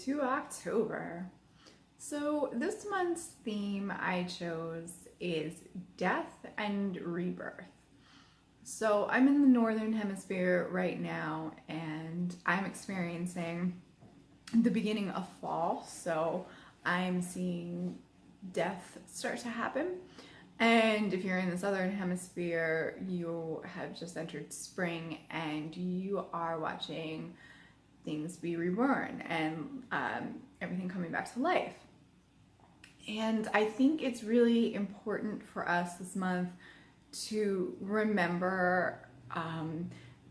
to October. So this month's theme I chose is death and rebirth. So I'm in the northern hemisphere right now and I'm experiencing the beginning of fall. So I'm seeing death start to happen. And if you're in the southern hemisphere, you have just entered spring and you are watching things be reborn and everything coming back to life. And I think it's really important for us this month to remember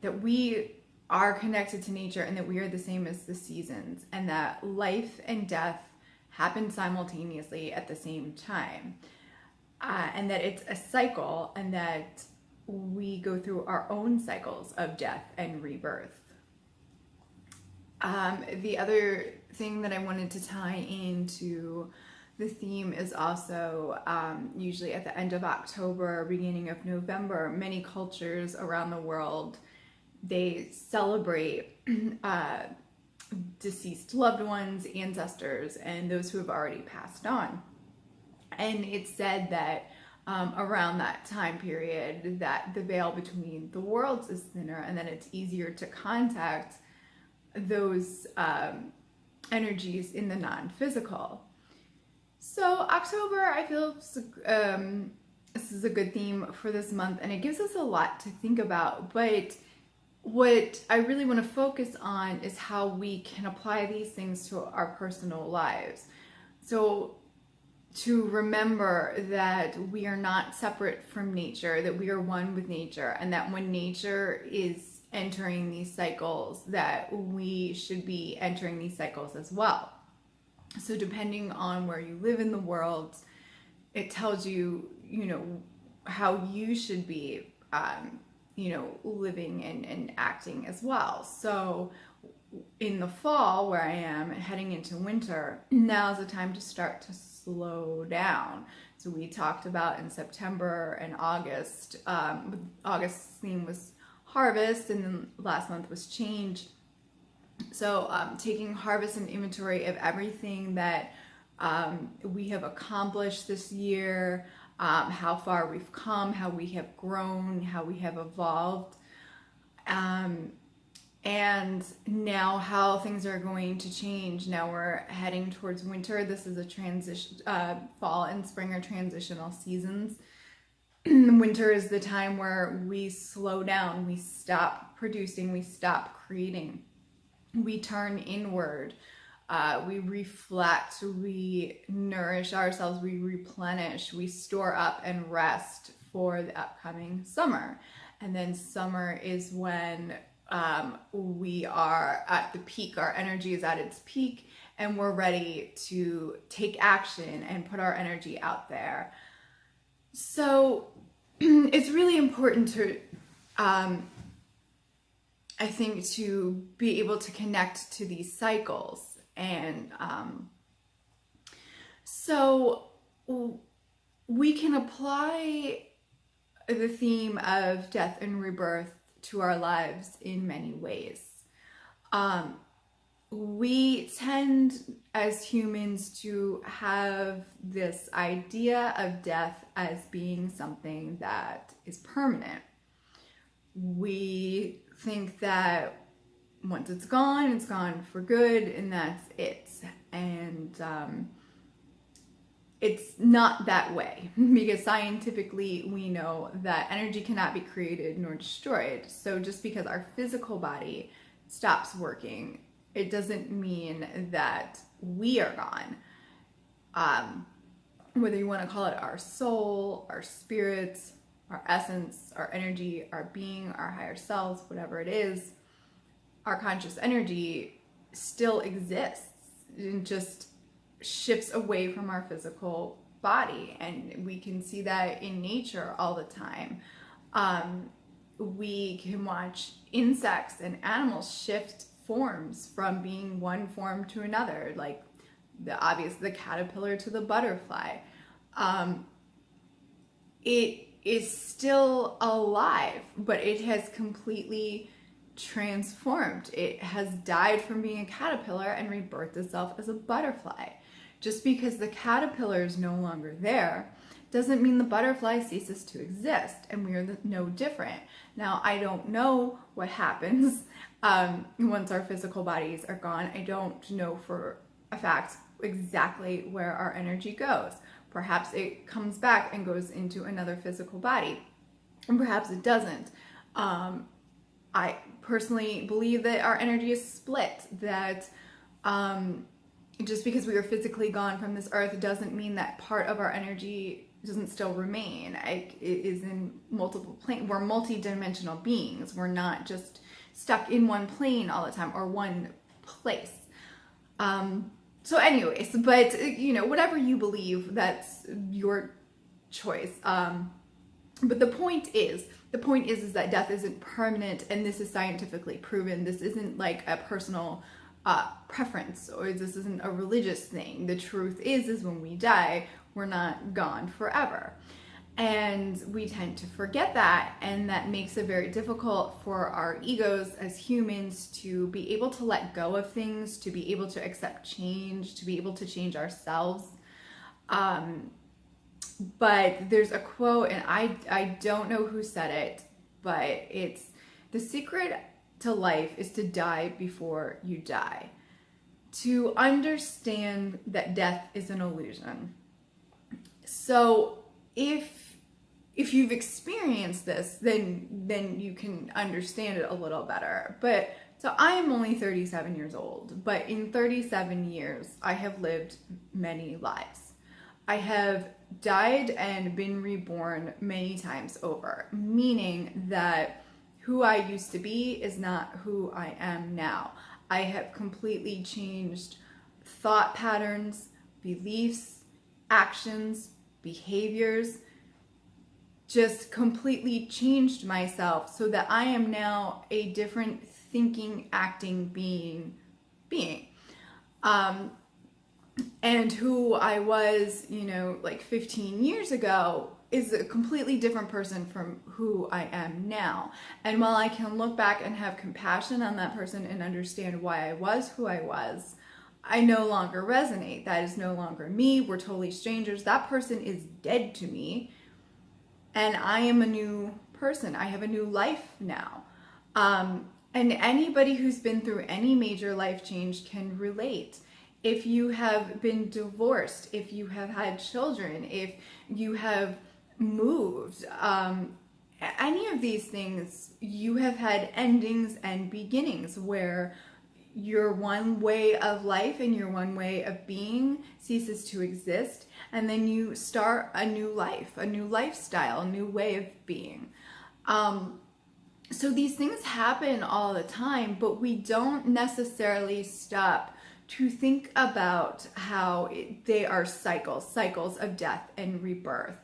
that we are connected to nature and that we are the same as the seasons, and that life and death happen simultaneously at the same time. And that it's a cycle, and that we go through our own cycles of death and rebirth. The other thing that I wanted to tie into the theme is also usually at the end of October, beginning of November, many cultures around the world, they celebrate deceased loved ones, ancestors, and those who have already passed on. And it's said that around that time period that the veil between the worlds is thinner, and that it's easier to contact those energies in the non-physical. So October, I feel this is a good theme for this month, and it gives us a lot to think about. But what I really want to focus on is how we can apply these things to our personal lives. So to remember that we are not separate from nature, that we are one with nature, and that when nature is entering these cycles, that we should be entering these cycles as well. So depending on where you live in the world, it tells you, how you should be, living and acting as well. So in the fall, where I am heading into winter, now is the time to start to slow down. So we talked about in September and August, August's theme was harvest, and then last month was change. So taking harvest and inventory of everything that we have accomplished this year, how far we've come, how we have grown, how we have evolved, and now how things are going to change. Now we're heading towards winter. This is a transition. Fall and spring are transitional seasons. Winter is the time where we slow down, we stop producing, we stop creating, we turn inward, we reflect, we nourish ourselves, we replenish, we store up and rest for the upcoming summer. And then summer is when we are at the peak, our energy is at its peak, and we're ready to take action and put our energy out there. So it's really important to, I think, to be able to connect to these cycles. And so we can apply the theme of death and rebirth to our lives in many ways. We tend as humans to have this idea of death as being something that is permanent. We think that once it's gone for good, and that's it. And it's not that way, because scientifically we know that energy cannot be created nor destroyed. So just because our physical body stops working, it doesn't mean that we are gone. Whether you want to call it our soul, our spirit, our essence, our energy, our being, our higher selves, whatever it is, our conscious energy still exists. It just shifts away from our physical body. And we can see that in nature all the time. We can watch insects and animals shift forms from being one form to another, like the caterpillar to the butterfly. It is still alive, but it has completely transformed. It has died from being a caterpillar and rebirthed itself as a butterfly. Just because the caterpillar is no longer there doesn't mean the butterfly ceases to exist, and we are no different. Now, I don't know what happens once our physical bodies are gone. I don't know for a fact exactly where our energy goes. Perhaps it comes back and goes into another physical body, and perhaps it doesn't. I personally believe that our energy is split, that just because we are physically gone from this earth doesn't mean that part of our energy doesn't still remain. It is in multiple planes. We're multi-dimensional beings. We're not just stuck in one plane all the time or one place. So anyways, but whatever you believe, that's your choice. But the point is that death isn't permanent, and this is scientifically proven. This isn't like a personal preference, or this isn't a religious thing. The truth is when we die, we're not gone forever. And we tend to forget that, and that makes it very difficult for our egos as humans to be able to let go of things, to be able to accept change, to be able to change ourselves. But there's a quote, and I don't know who said it, but it's, the secret to life is to die before you die. To understand that death is an illusion. So if you've experienced this, then you can understand it a little better. But so I am only 37 years old, but in 37 years, I have lived many lives. I have died and been reborn many times over, meaning that who I used to be is not who I am now. I have completely changed thought patterns, beliefs, actions, behaviors, just completely changed myself so that I am now a different thinking, acting being. And who I was, like 15 years ago is a completely different person from who I am now. And while I can look back and have compassion on that person and understand why I was who I was, I no longer resonate. That is no longer me. We're totally strangers. That person is dead to me. And I am a new person. I have a new life now. And anybody who's been through any major life change can relate. If you have been divorced, if you have had children, if you have moved, any of these things, you have had endings and beginnings where your one way of life and your one way of being ceases to exist, and then you start a new life, a new lifestyle, a new way of being. So these things happen all the time, but we don't necessarily stop to think about how they are cycles of death and rebirth.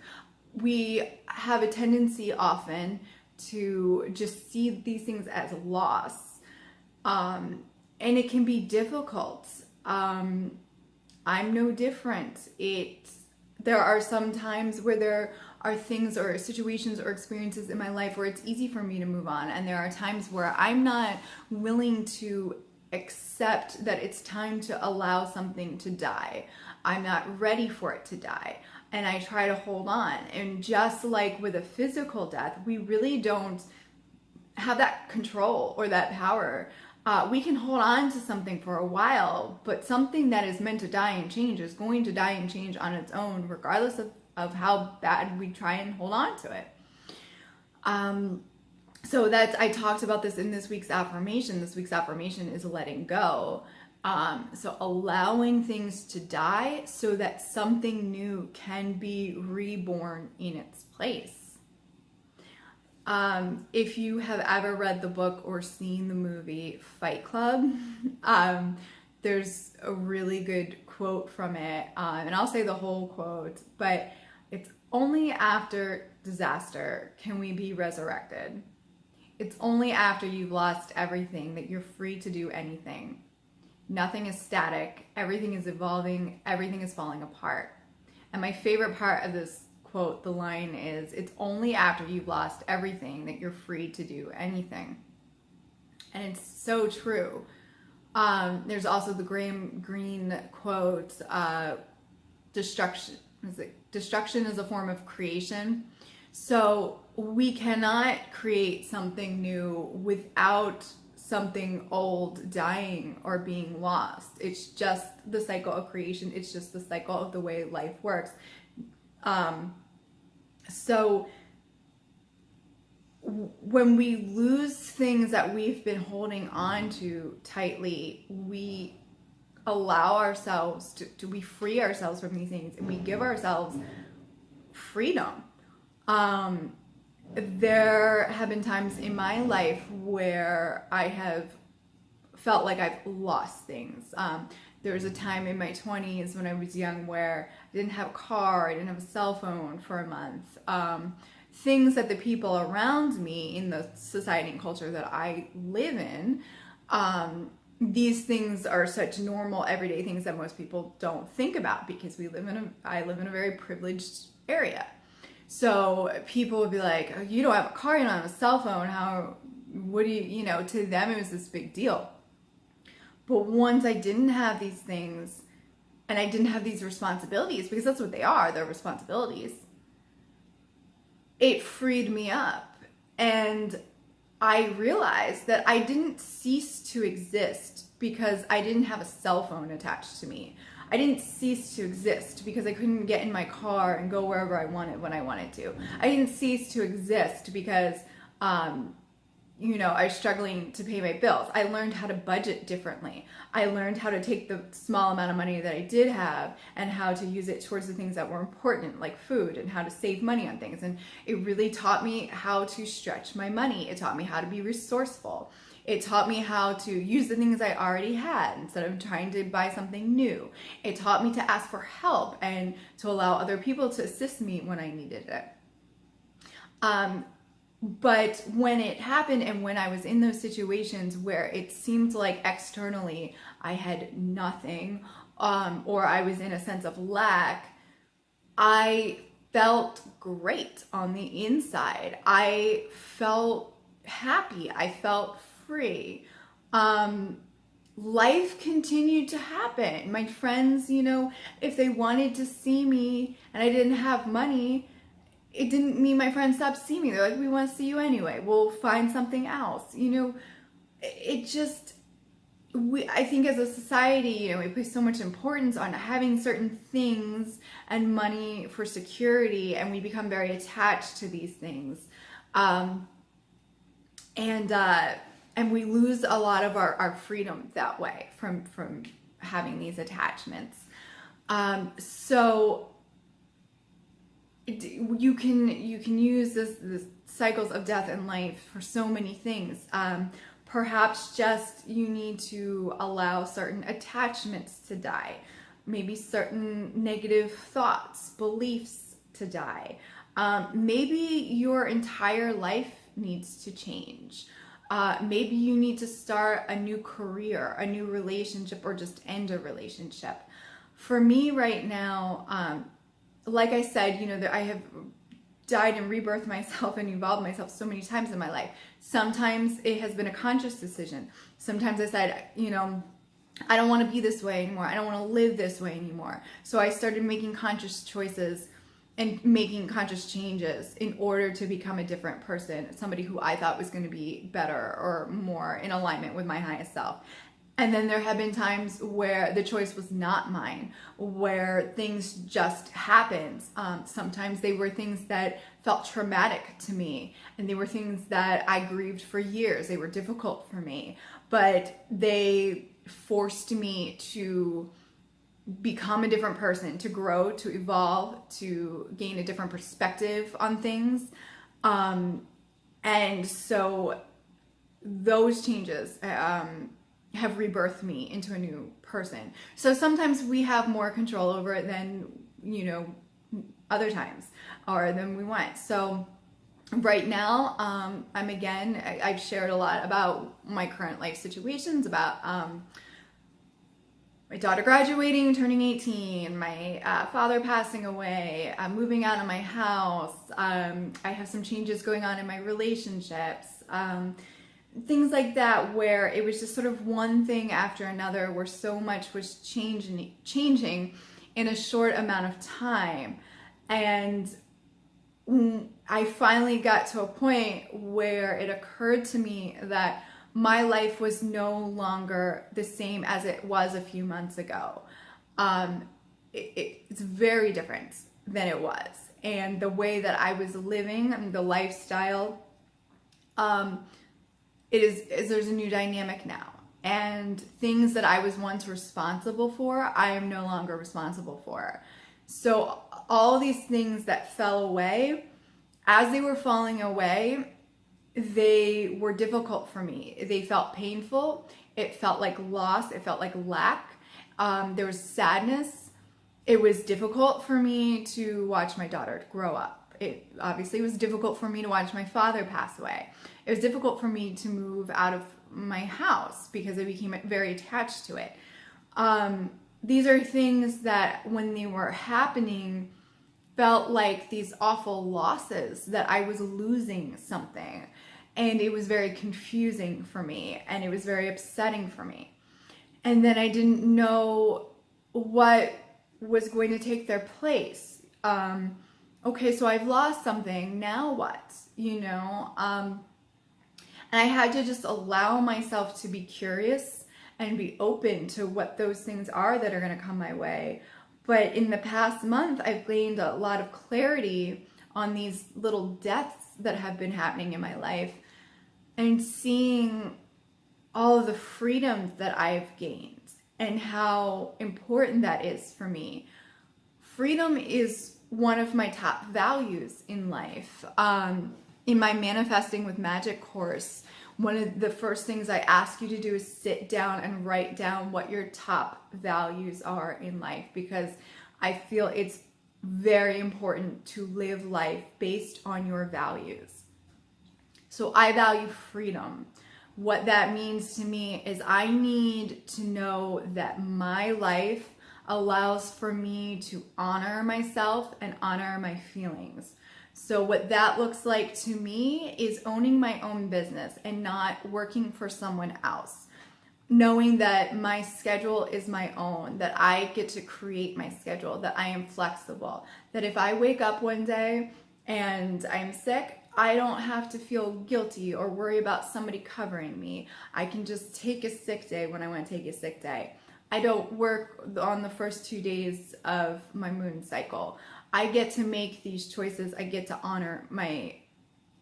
We have a tendency often to just see these things as loss. And it can be difficult. I'm no different. There are some times where there are things or situations or experiences in my life where it's easy for me to move on. And there are times where I'm not willing to accept that it's time to allow something to die. I'm not ready for it to die. And I try to hold on. And just like with a physical death, we really don't have that control or that power. We can hold on to something for a while, but something that is meant to die and change is going to die and change on its own, regardless of how bad we try and hold on to it. So I talked about this in this week's affirmation. This week's affirmation is letting go. So allowing things to die so that something new can be reborn in its place. If you have ever read the book or seen the movie Fight Club, there's a really good quote from it. And I'll say the whole quote, but it's only after disaster can we be resurrected. It's only after you've lost everything that you're free to do anything. Nothing is static. Everything is evolving. Everything is falling apart. And my favorite part of this quote, the line is, it's only after you've lost everything that you're free to do anything. And it's so true. There's also the Graham Greene quote, destruction is a form of creation. So we cannot create something new without something old dying or being lost. It's just the cycle of creation. It's just the cycle of the way life works. So when we lose things that we've been holding on to tightly, we allow ourselves we free ourselves from these things, and we give ourselves freedom. There have been times in my life where I have felt like I've lost things. There was a time in my 20s when I was young where I didn't have a car, I didn't have a cell phone for a month. Things that the people around me in the society and culture that I live in, these things are such normal everyday things that most people don't think about, because I live in a very privileged area. So people would be like, oh, you don't have a car, you don't have a cell phone, to them it was this big deal. But once I didn't have these things and I didn't have these responsibilities, because that's what they are, they're responsibilities, it freed me up. And I realized that I didn't cease to exist because I didn't have a cell phone attached to me. I didn't cease to exist because I couldn't get in my car and go wherever I wanted when I wanted to. I didn't cease to exist because, I was struggling to pay my bills. I learned how to budget differently. I learned how to take the small amount of money that I did have and how to use it towards the things that were important, like food, and how to save money on things. And it really taught me how to stretch my money. It taught me how to be resourceful. It taught me how to use the things I already had instead of trying to buy something new. It taught me to ask for help and to allow other people to assist me when I needed it. But when it happened, and when I was in those situations where it seemed like externally I had nothing, or I was in a sense of lack, I felt great on the inside. I felt happy. I felt free. Life continued to happen. My friends, if they wanted to see me and I didn't have money, it didn't mean my friends stopped seeing me. They're like, we want to see you anyway. We'll find something else. I think as a society, we place so much importance on having certain things and money for security, and we become very attached to these things. And we lose a lot of our freedom that way from having these attachments. So you can use this cycles of death and life for so many things. Perhaps just you need to allow certain attachments to die, maybe certain negative thoughts, beliefs to die. Maybe your entire life needs to change. Maybe you need to start a new career, a new relationship, or just end a relationship. For me right now, like I said, I have died and rebirthed myself and evolved myself so many times in my life. Sometimes it has been a conscious decision. Sometimes I said, I don't want to be this way anymore. I don't want to live this way anymore. So I started making conscious choices and making conscious changes in order to become a different person, somebody who I thought was going to be better or more in alignment with my highest self. And then there have been times where the choice was not mine, where things just happened. Sometimes they were things that felt traumatic to me, and they were things that I grieved for years. They were difficult for me, but they forced me to become a different person, to grow, to evolve, to gain a different perspective on things. And so those changes have rebirthed me into a new person. So sometimes we have more control over it than, other times, or than we want. So right now, I've shared a lot about my current life situations, about my daughter graduating, turning 18, my father passing away, moving out of my house. I have some changes going on in my relationships. things like that, where it was just sort of one thing after another, where so much was changing in a short amount of time. And I finally got to a point where it occurred to me that my life was no longer the same as it was a few months ago. It's very different than it was. And the way that I was living and the lifestyle, there's a new dynamic now. And things that I was once responsible for, I am no longer responsible for. So all these things that fell away, as they were falling away, they were difficult for me. They felt painful. It felt like loss. It felt like lack. There was sadness. It was difficult for me to watch my daughter grow up. It obviously was difficult for me to watch my father pass away. It was difficult for me to move out of my house because I became very attached to it. These are things that, when they were happening, felt like these awful losses, that I was losing something. And it was very confusing for me, and it was very upsetting for me. And then I didn't know what was going to take their place. Okay, so I've lost something, now what? And I had to just allow myself to be curious and be open to what those things are that are going to come my way. But in the past month, I've gained a lot of clarity on these little deaths that have been happening in my life, and seeing all of the freedom that I've gained and how important that is for me. Freedom is one of my top values in life. In my Manifesting with Magic course, one of the first things I ask you to do is sit down and write down what your top values are in life, because I feel it's very important to live life based on your values. So I value freedom. What that means to me is I need to know that my life allows for me to honor myself and honor my feelings. So what that looks like to me is owning my own business and not working for someone else. Knowing that my schedule is my own, that I get to create my schedule, that I am flexible, that if I wake up one day and I'm sick, I don't have to feel guilty or worry about somebody covering me. I can just take a sick day when I want to take a sick day. I don't work on the first 2 days of my moon cycle. I get to make these choices. I get to honor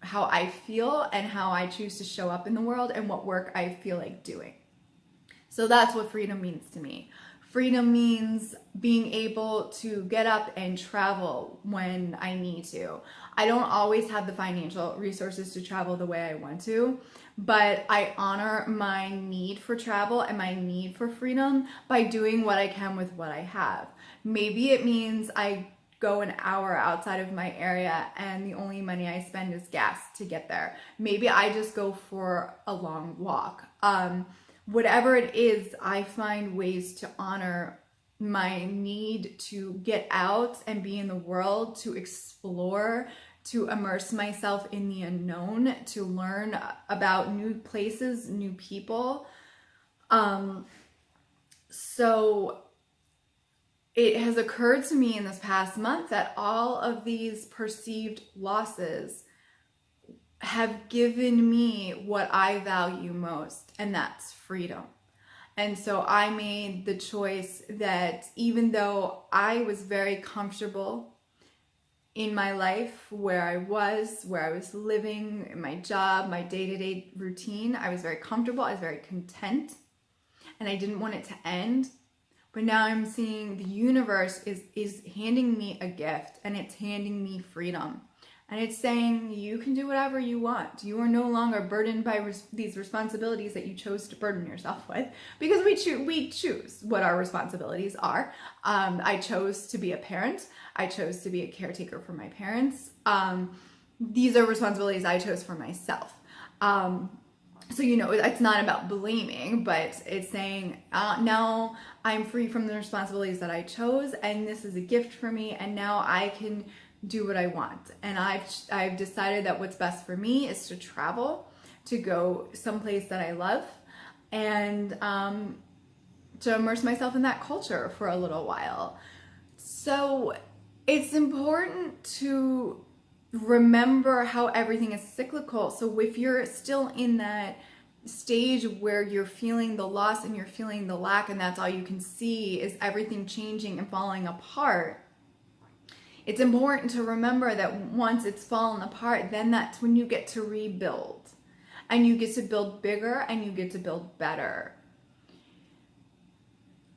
how I feel and how I choose to show up in the world and what work I feel like doing. So that's what freedom means to me. Freedom means being able to get up and travel when I need to. I don't always have the financial resources to travel the way I want to, but I honor my need for travel and my need for freedom by doing what I can with what I have. Maybe it means I go an hour outside of my area and the only money I spend is gas to get there. Maybe I just go for a long walk. Whatever it is, I find ways to honor my need to get out and be in the world, to explore, to immerse myself in the unknown, to learn about new places, new people. So it has occurred to me in this past month that all of these perceived losses have given me what I value most, and that's freedom. And so I made the choice that even though I was very comfortable in my life, where I was living, in my job, my day-to-day routine, I was very comfortable, I was very content, and I didn't want it to end. But now I'm seeing the universe is handing me a gift, and it's handing me freedom. And it's saying, you can do whatever you want. You are no longer burdened by these responsibilities that you chose to burden yourself with, because we choose what our responsibilities are. I chose to be a parent. I chose to be a caretaker for my parents. These are responsibilities I chose for myself. So, it's not about blaming, but it's saying, now I'm free from the responsibilities that I chose, and this is a gift for me, and now I can do what I want. And I've decided that what's best for me is to travel, to go someplace that I love and to immerse myself in that culture for a little while. So it's important to remember how everything is cyclical. So if you're still in that stage where you're feeling the loss and you're feeling the lack, and that's all you can see is everything changing and falling apart, it's important to remember that once it's fallen apart, then that's when you get to rebuild. And you get to build bigger and you get to build better.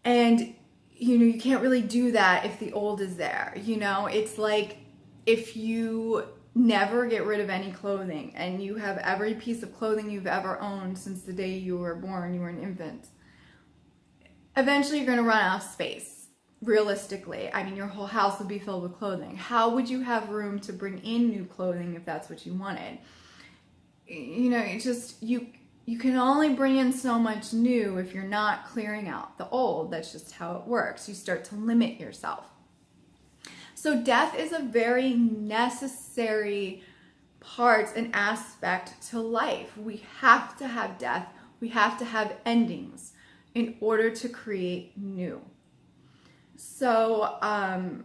And, you can't really do that if the old is there. It's like if you never get rid of any clothing and you have every piece of clothing you've ever owned since the day you were born, you were an infant, eventually you're going to run out of space. Realistically, I mean, your whole house would be filled with clothing. How would you have room to bring in new clothing if that's what you wanted? You can only bring in so much new if you're not clearing out the old. That's just how it works. You start to limit yourself. So death is a very necessary part and aspect to life. We have to have death. We have to have endings in order to create new. So that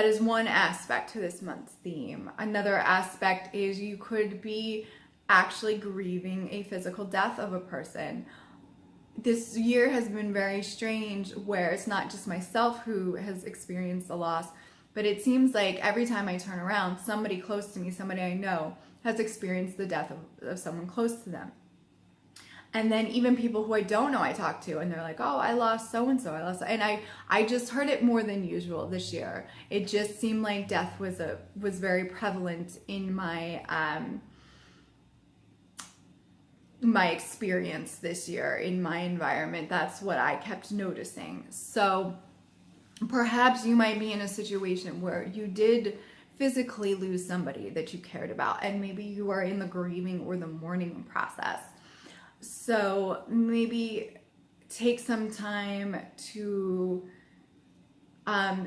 is one aspect to this month's theme. Another aspect is you could be actually grieving a physical death of a person. This year has been very strange where it's not just myself who has experienced the loss, but it seems like every time I turn around, somebody close to me, somebody I know, has experienced the death of someone close to them. And then even people who I don't know I talk to, and they're like, oh, I lost so-and-so, and I just heard it more than usual this year. It just seemed like death was very prevalent in my my experience this year, in my environment. That's what I kept noticing. So perhaps you might be in a situation where you did physically lose somebody that you cared about, and maybe you are in the grieving or the mourning process. So maybe take some time to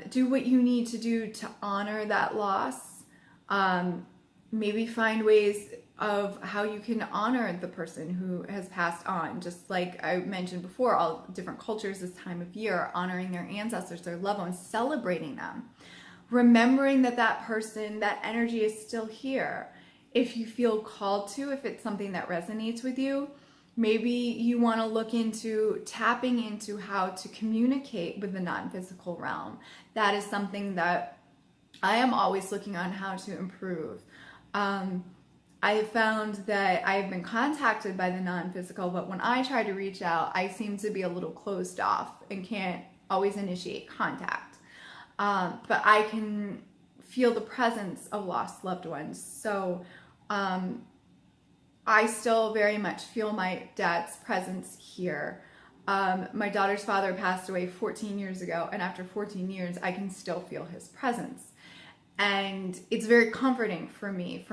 do what you need to do to honor that loss. Maybe find ways of how you can honor the person who has passed on. Just like I mentioned before, all different cultures this time of year, honoring their ancestors, their loved ones, celebrating them. Remembering that person, that energy is still here. If you feel called to, if it's something that resonates with you, maybe you want to look into tapping into how to communicate with the non-physical realm. That is something that I am always looking on how to improve. I have found that I've been contacted by the non-physical, but when I try to reach out, I seem to be a little closed off and can't always initiate contact. But I can feel the presence of lost loved ones. So I still very much feel my dad's presence here. My daughter's father passed away 14 years ago, and after 14 years, I can still feel his presence. And it's very comforting for me.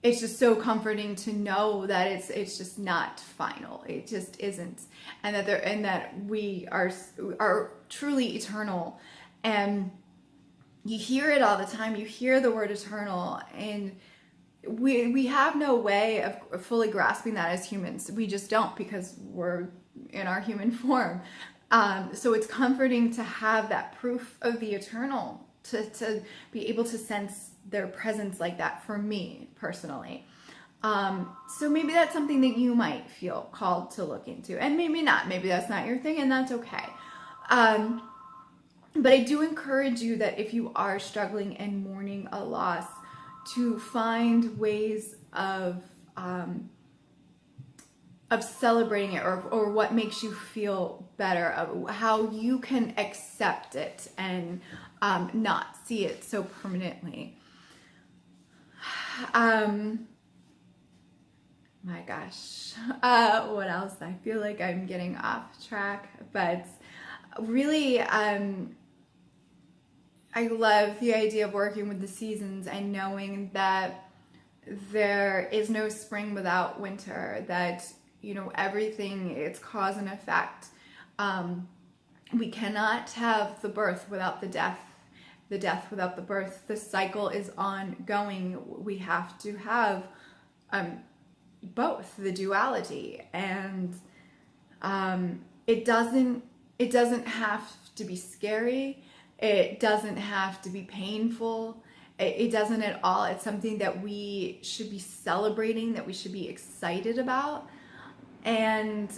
It's just so comforting to know that it's just not final. It just isn't, and that we are truly eternal. And you hear it all the time. You hear the word eternal, and we have no way of fully grasping that as humans. We just don't, because we're in our human form. So it's comforting to have that proof of the eternal, to be able to sense their presence like that for me personally. So maybe that's something that you might feel called to look into, and maybe not. Maybe that's not your thing, and that's okay. But I do encourage you that if you are struggling and mourning a loss, to find ways of celebrating it, or what makes you feel better, of how you can accept it and not see it so permanently. My gosh, what else? I feel like I'm getting off track, but really, I love the idea of working with the seasons and knowing that there is no spring without winter, that, everything, it's cause and effect. We cannot have the birth without the death, the death without the birth. The cycle is ongoing. We have to have both, the duality, and it doesn't have to be scary. It doesn't have to be painful. It doesn't at all. It's something that we should be celebrating, that we should be excited about. And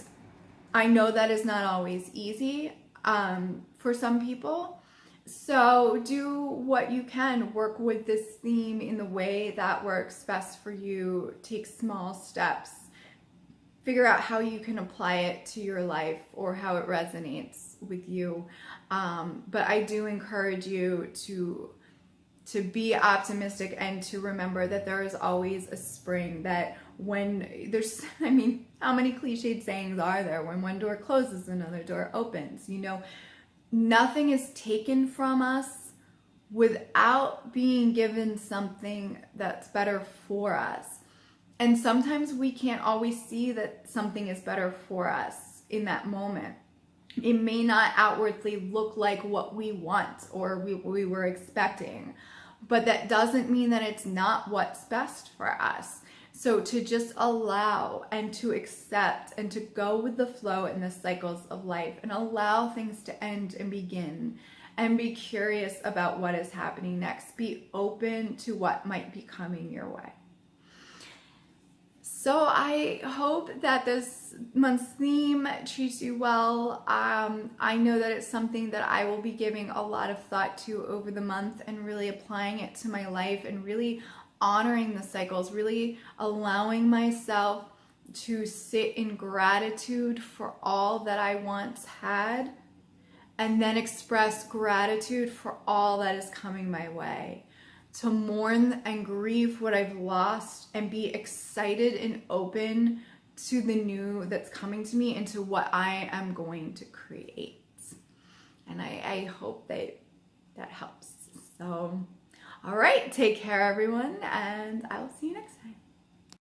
I know that is not always easy for some people. So do what you can. Work with this theme in the way that works best for you. Take small steps. Figure out how you can apply it to your life or how it resonates with you. But I do encourage you to be optimistic and to remember that there is always a spring, that when there's, I mean, how many cliched sayings are there? When one door closes, another door opens. You know, nothing is taken from us without being given something that's better for us. And sometimes we can't always see that something is better for us in that moment. It may not outwardly look like what we want or we were expecting, but that doesn't mean that it's not what's best for us. So to just allow and to accept and to go with the flow in the cycles of life and allow things to end and begin, and be curious about what is happening next. Be open to what might be coming your way. So I hope that this month's theme treats you well. I know that it's something that I will be giving a lot of thought to over the month and really applying it to my life and really honoring the cycles, really allowing myself to sit in gratitude for all that I once had, and then express gratitude for all that is coming my way. To mourn and grieve what I've lost and be excited and open to the new that's coming to me and to what I am going to create. And I hope that helps. So, all right, take care everyone, and I will see you next time.